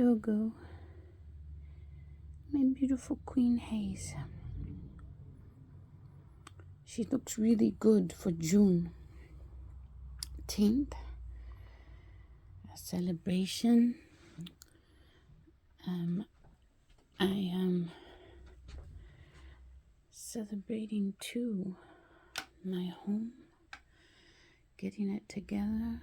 doggo. My beautiful Queen Haze. She looks really good for Juneteeth Celebration. I am celebrating too my home, getting it together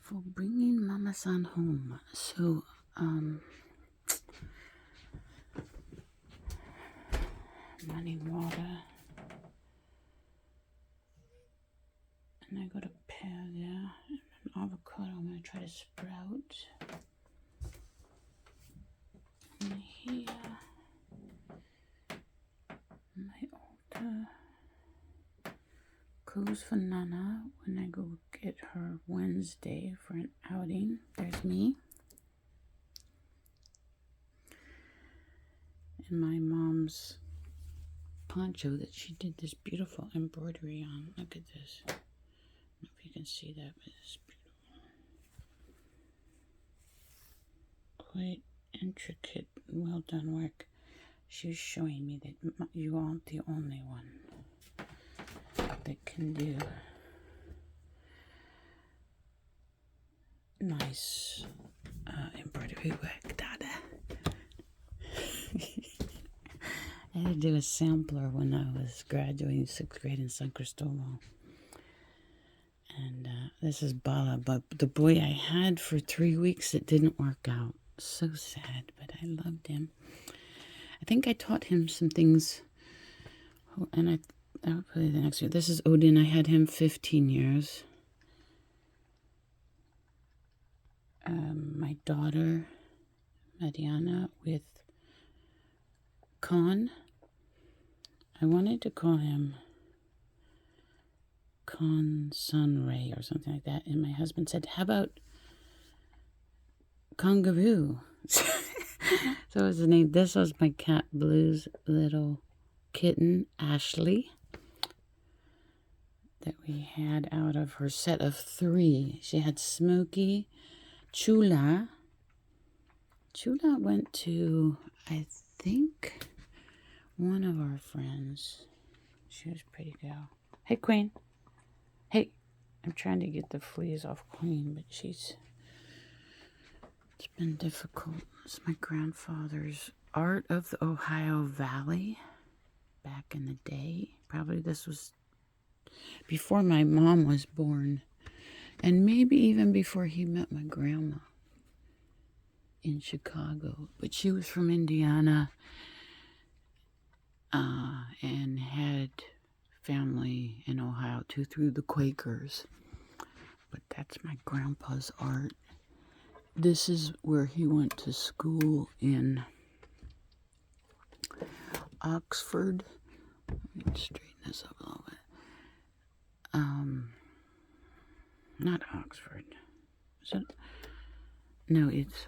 for bringing Mama-san home. So, running water, and I got a pear there, and an avocado I'm going to try to sprout. And here, my altar. Clothes for Nana when I go get her Wednesday for an outing. There's me. And my mom's poncho that she did this beautiful embroidery on. Look at this. I don't know if you can see that, but it's beautiful. Quite intricate, well done work. She was showing me that you aren't the only one that can do nice embroidery work, Dada. I had to do a sampler when I was graduating 6th grade in San Cristobal. And this is Bala, but the boy I had for 3 weeks, it didn't work out. So sad, but I loved him. I think I taught him some things, and I'll play the next year. This is Odin. I had him 15 years. My daughter, Mariana, with Con. I wanted to call him Con Sunray or something like that. And my husband said, how about Congaroo? So was the name. This was my cat Blue's little kitten, Ashley, that we had out of her set of 3. She had Smokey, Chula. Chula went to, I think, one of our friends. She was a pretty girl. Hey, Queen. Hey, I'm trying to get the fleas off Queen, but it's been difficult. It's my grandfather's art of the Ohio Valley back in the day. Probably this was before my mom was born, and maybe even before he met my grandma in Chicago. But she was from Indiana and had family in Ohio too through the Quakers. But that's my grandpa's art. This is where he went to school in Oxford. Let me straighten this up a little bit. Not Oxford. Is it? No, it's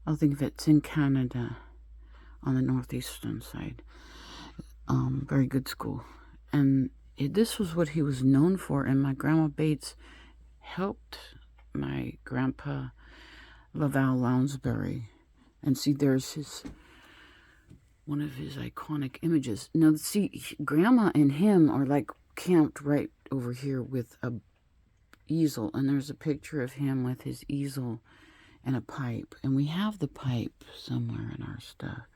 I'll think of it. It's in Canada, on the northeastern side. Very good school, and this was what he was known for. And my grandma Bates helped my grandpa Laval Lounsbury, and see, there's one of his iconic images. Now, see, grandma and him are like camped right over here with a easel, and there's a picture of him with his easel and a pipe, and we have the pipe somewhere in our stuff.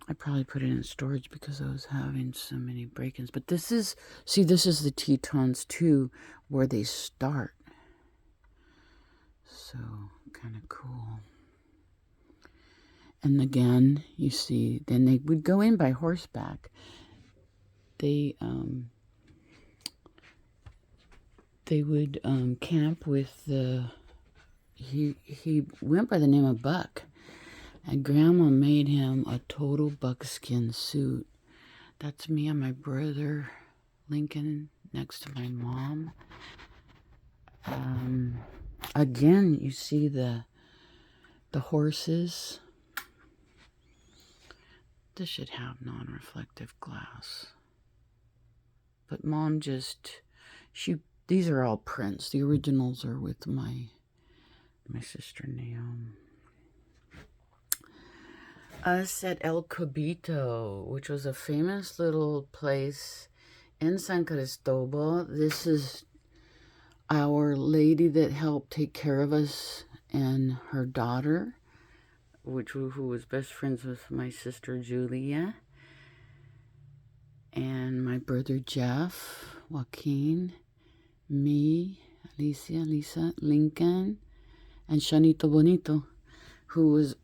I probably put it in storage because I was having so many break-ins. But this is, see, this is the Tetons too, where they start. So, kind of cool. And again, you see, then they would go in by horseback. They would camp with he went by the name of Buck. And Grandma made him a total buckskin suit. That's me and my brother, Lincoln, next to my mom. Again, you see the horses. This should have non-reflective glass. But Mom she These are all prints. The originals are with my sister Naomi. Us at El Cabito, which was a famous little place in San Cristobal. This is our lady that helped take care of us and her daughter, who was best friends with my sister Julia, and my brother Jeff, Joaquin, me, Lisa, Lincoln, and Shanito Bonito, who was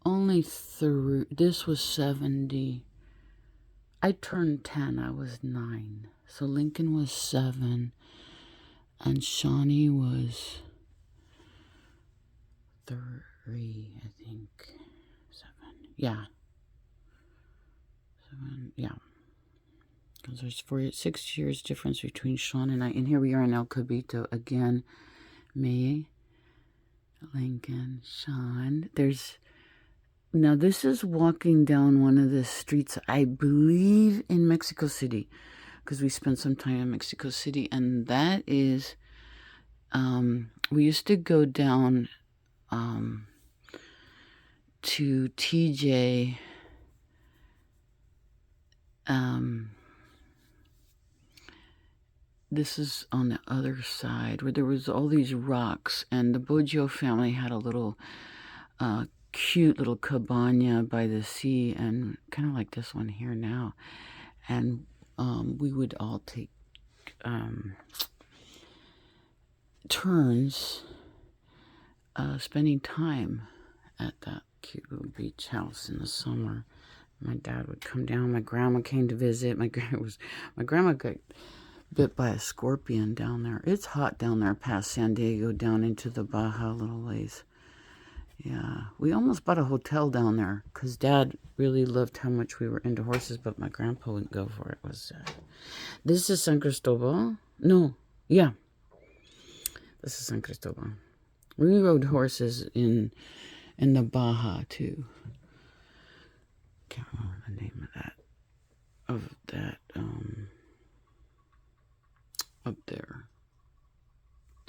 only 3. This was 70. I turned 10. I was 9. So Lincoln was 7. And Shawnee was 3, I think. 7. Yeah. 7. Yeah. Because there's 6 years difference between Sean and I. And here we are in El Cabito again. Me, Lincoln, Sean. Now this is walking down one of the streets, I believe, in Mexico City, because we spent some time in Mexico City, and that is, we used to go down to TJ, this is on the other side, where there was all these rocks, and the Boggio family had a little cute little cabana by the sea, and kind of like this one here now. And we would all take turns spending time at that cute little beach house in the summer. My dad would come down. My grandma came to visit. My grandma got bit by a scorpion down there. It's hot down there past San Diego, down into the Baja a little ways. Yeah, we almost bought a hotel down there because Dad really loved how much we were into horses, but my grandpa wouldn't go for it. This is San Cristobal. No, yeah, this is San Cristobal. We rode horses in the Baja too. Can't remember the name of that up there,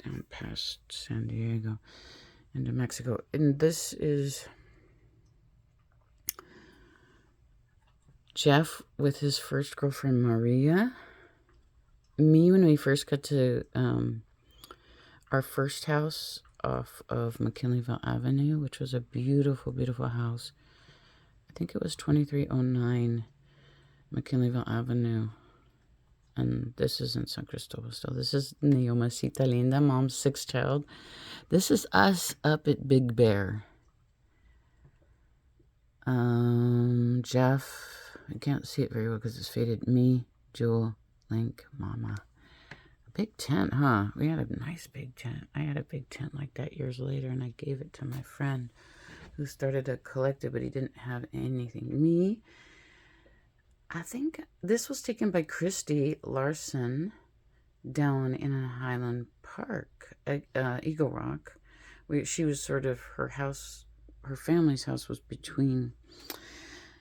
down past San Diego into Mexico. And this is Jeff with his first girlfriend Maria. Me when we first got to our first house off of McKinleyville Avenue, which was a beautiful, beautiful house. I think it was 2309 McKinleyville Avenue. And this is in San Cristobal still. This is Neomacita Linda, mom's 6th child. This is us up at Big Bear. Jeff, I can't see it very well because it's faded. Me, Jewel, Link, Mama. A big tent, huh? We had a nice big tent. I had a big tent like that years later, and I gave it to my friend who started to collect it, but he didn't have anything. Me, I think this was taken by Christy Larson down in a Highland Park, Eagle Rock. She was sort of, her family's house was between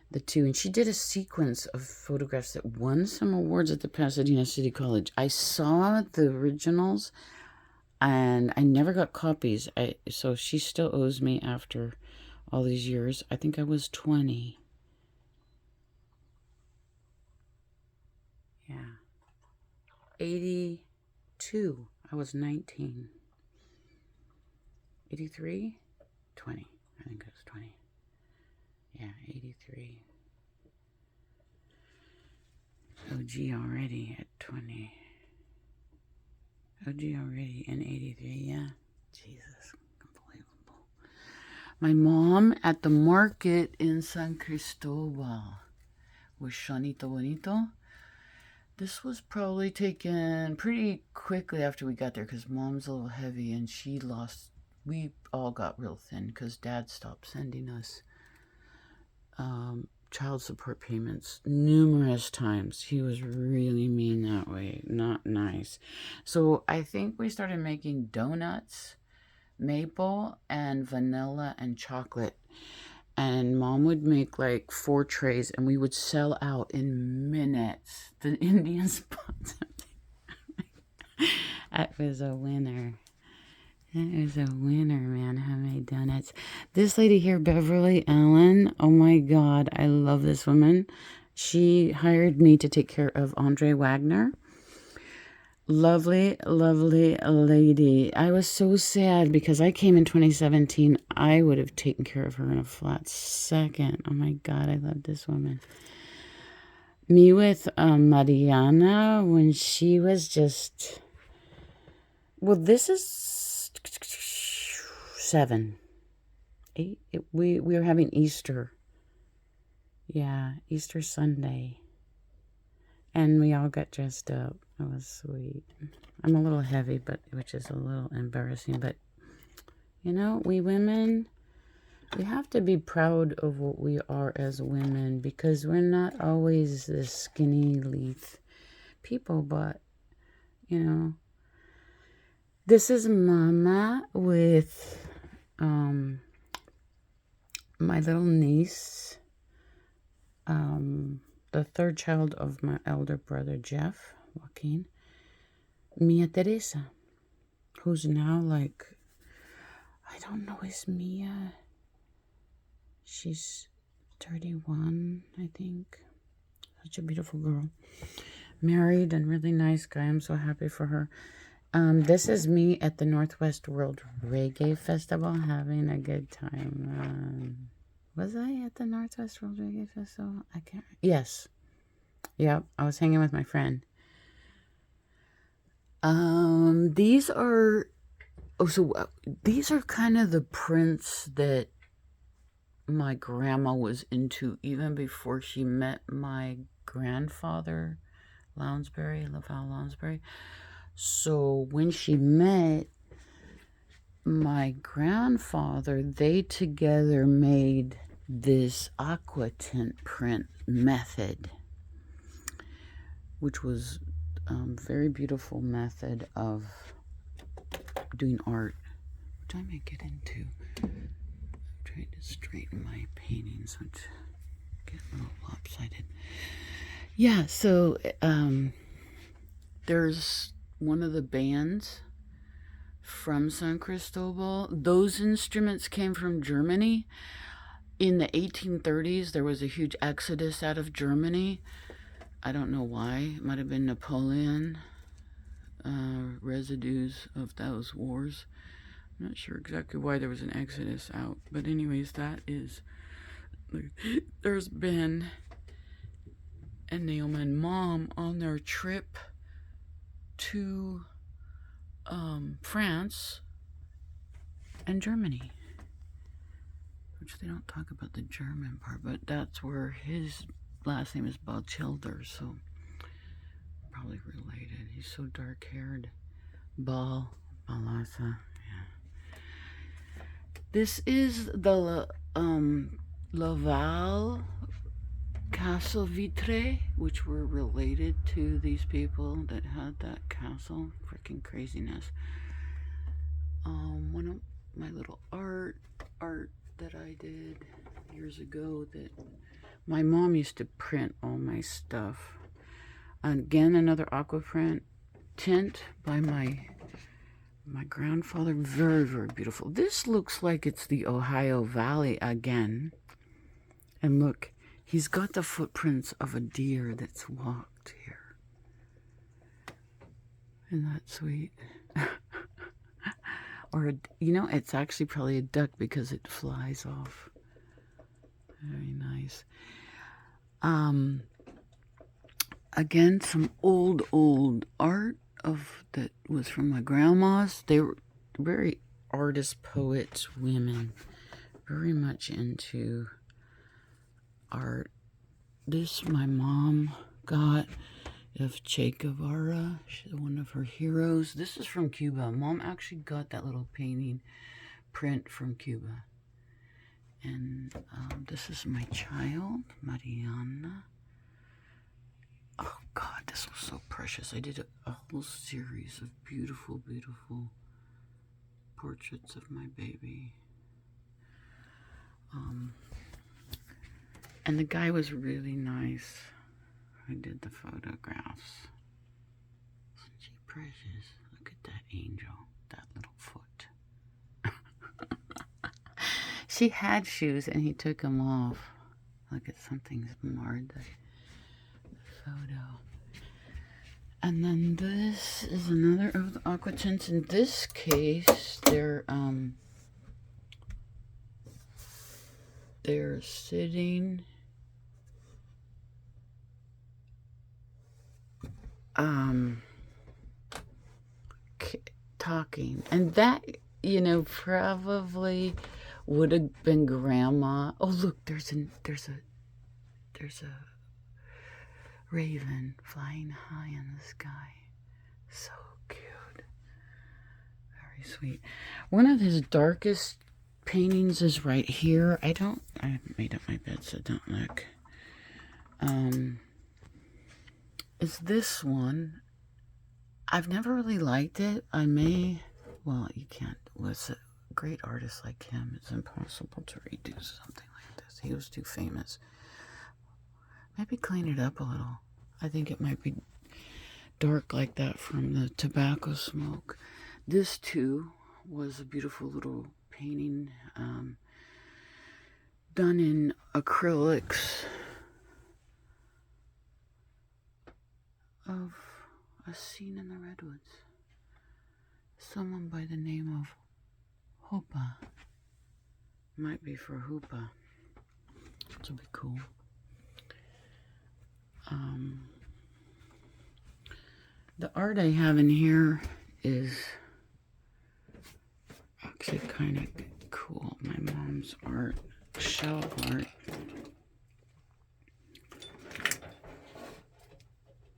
the two. And she did a sequence of photographs that won some awards at the Pasadena City College. I saw the originals and I never got copies. So she still owes me after all these years. I think I was 20. Yeah. 82. I was 19. 83? 20. I think I was 20. Yeah, 83. OG already at 20. OG already in 83, yeah. Jesus, unbelievable. My mom at the market in San Cristobal with Shanito Bonito. This was probably taken pretty quickly after we got there because Mom's a little heavy and we all got real thin because Dad stopped sending us child support payments numerous times. He was really mean that way, not nice. So I think we started making donuts, maple and vanilla and chocolate. And Mom would make like 4 trays and we would sell out in minutes. The Indian spots. That was a winner. That was a winner, man. Handmade donuts. This lady here, Beverly Allen. Oh my God, I love this woman. She hired me to take care of Andre Wagner. Lovely, lovely lady. I was so sad because I came in 2017. I would have taken care of her in a flat second. Oh my God, I love this woman. Me with Mariana when she was just... Well, this is 7, 8. We were having Easter. Yeah, Easter Sunday. And we all got dressed up. It was sweet. I'm a little heavy, but which is a little embarrassing. But, you know, we women, we have to be proud of what we are as women because we're not always this skinny, lithe people. But, you know, this is Mama with my little niece. The third child of my elder brother, Jeff, Joaquin, Mia Teresa, who's now like, I don't know, is Mia, she's 31, I think. Such a beautiful girl. Married and really nice guy. I'm so happy for her. This is me at the Northwest World Reggae Festival having a good time. Was I at the Northwest World Reggae Festival? I can't. Yes. Yep. I was hanging with my friend. These are. Oh, so these are kind of the prints that my grandma was into even before she met my grandfather, Laval Lounsbury. So when she met my grandfather, they together made this aqua tint print method, which was a very beautiful method of doing art, which I may get into. I'm trying to straighten my paintings, which get a little lopsided. Yeah, so there's one of the bands from San Cristobal. Those instruments came from Germany. In the 1830s, there was a huge exodus out of Germany. I don't know why. It might have been Napoleon, residues of those wars. I'm not sure exactly why there was an exodus out. But anyways, that is... There's Ben and Naomi and Mom on their trip to France and Germany. Which they don't talk about the German part, but that's where his last name is Bachilder, so probably related. He's so dark-haired. Balasa, yeah. This is the Laval Castle Vitre, which were related to these people that had that castle. Freaking craziness. One of my little art that I did years ago that my mom used to print all my stuff. Again, another aqua print tint by my grandfather. Very, very beautiful. This looks like it's the Ohio Valley again. And look, he's got the footprints of a deer that's walked here. Isn't that sweet? Or, you know, it's actually probably a duck because it flies off. Very nice. Again, some old art that was from my grandma's. They were very artist, poets, women. Very much into art. This my mom got of Che Guevara. She's one of her heroes. This is from Cuba. Mom actually got that little painting print from Cuba. And this is my child, Mariana. Oh God, this was so precious. I did a whole series of beautiful, beautiful portraits of my baby. And the guy was really nice. I did the photographs. Isn't she precious. Look at that angel, that little foot. She had shoes and he took them off. Look at something's marred the photo. And then this is another of the aqua tints. In this case, they're sitting talking, and that, you know, probably would have been grandma. Oh look, there's a raven flying high in the sky. So cute. Very sweet. One of his darkest paintings is right here. I made up my bed, so don't look. It's this one. I've never really liked it. Well, you can't. With a great artist like him, it's impossible to redo something like this. He was too famous. Maybe clean it up a little. I think it might be dark like that from the tobacco smoke. This, too, was a beautiful little painting done in acrylics of a scene in the redwoods. Someone by the name of Hoopa. Might be for Hoopa. This will be cool. The art I have in here is actually kind of cool. My mom's art, shell art.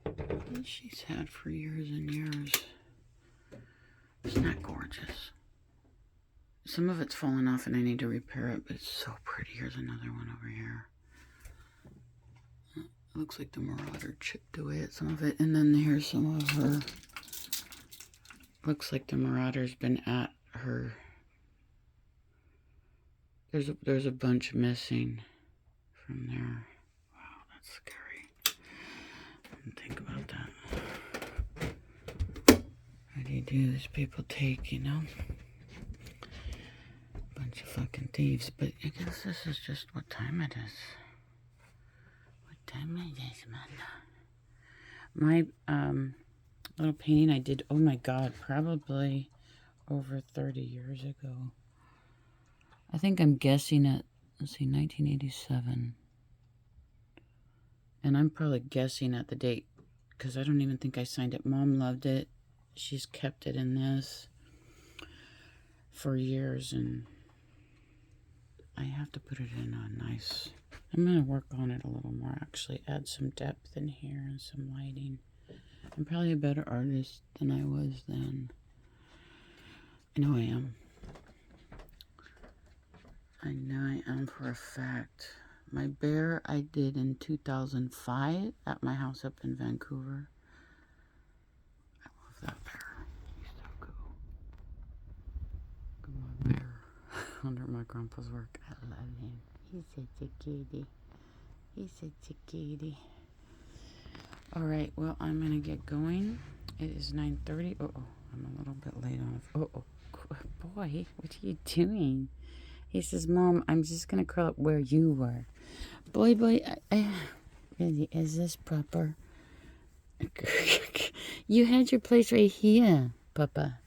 That she's had for years and years. Isn't that gorgeous? Some of it's fallen off and I need to repair it, but it's so pretty. Here's another one over here. It looks like the Marauder chipped away at some of it. And then here's some of her. Looks like the Marauder's been at her. There's a bunch missing from there. Wow, that's scary. I didn't think about that. How do you do this? People take, you know? Bunch of fucking thieves. But I guess this is just what time it is. What time it is, man? My little painting I did, oh my god, probably over 30 years ago. I think I'm guessing at, let's see, 1987. And I'm probably guessing at the date, because I don't even think I signed it. Mom loved it. She's kept it in this for years, and I have to put it in a nice... I'm going to work on it a little more, actually. Add some depth in here and some lighting. I'm probably a better artist than I was then. I know I am. I know I am for a fact. My bear I did in 2005 at my house up in Vancouver. I love that bear. He's so cool. Look at my bear under my grandpa's work. I love him. He's such a cutie. He's such a cutie. Alright, well, I'm going to get going. It is 9:30. Uh-oh, I'm a little bit late on it. Uh-oh, boy, what are you doing? He says, Mom, I'm just going to curl up where you were. Boy, really, is this proper? You had your place right here, Papa.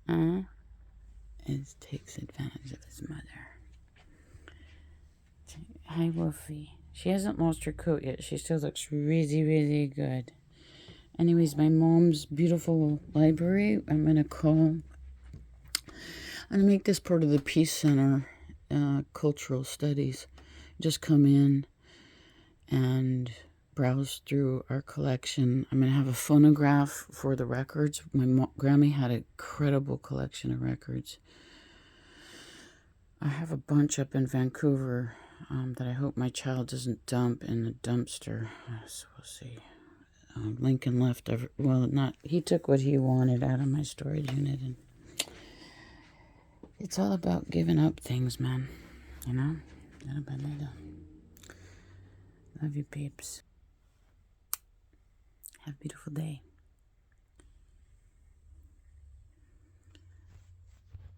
It takes advantage of his mother. Hi, Wolfie. She hasn't lost her coat yet. She still looks really, really good. Anyways, my mom's beautiful library, I'm going to make this part of the Peace Center, Cultural Studies. Just come in and browse through our collection. I'm going to have a phonograph for the records. My Grammy had an incredible collection of records. I have a bunch up in Vancouver that I hope my child doesn't dump in the dumpster. So we'll see. Lincoln left, he took what he wanted out of my storage unit, and it's all about giving up things, man. You know? Love you, peeps. Have a beautiful day.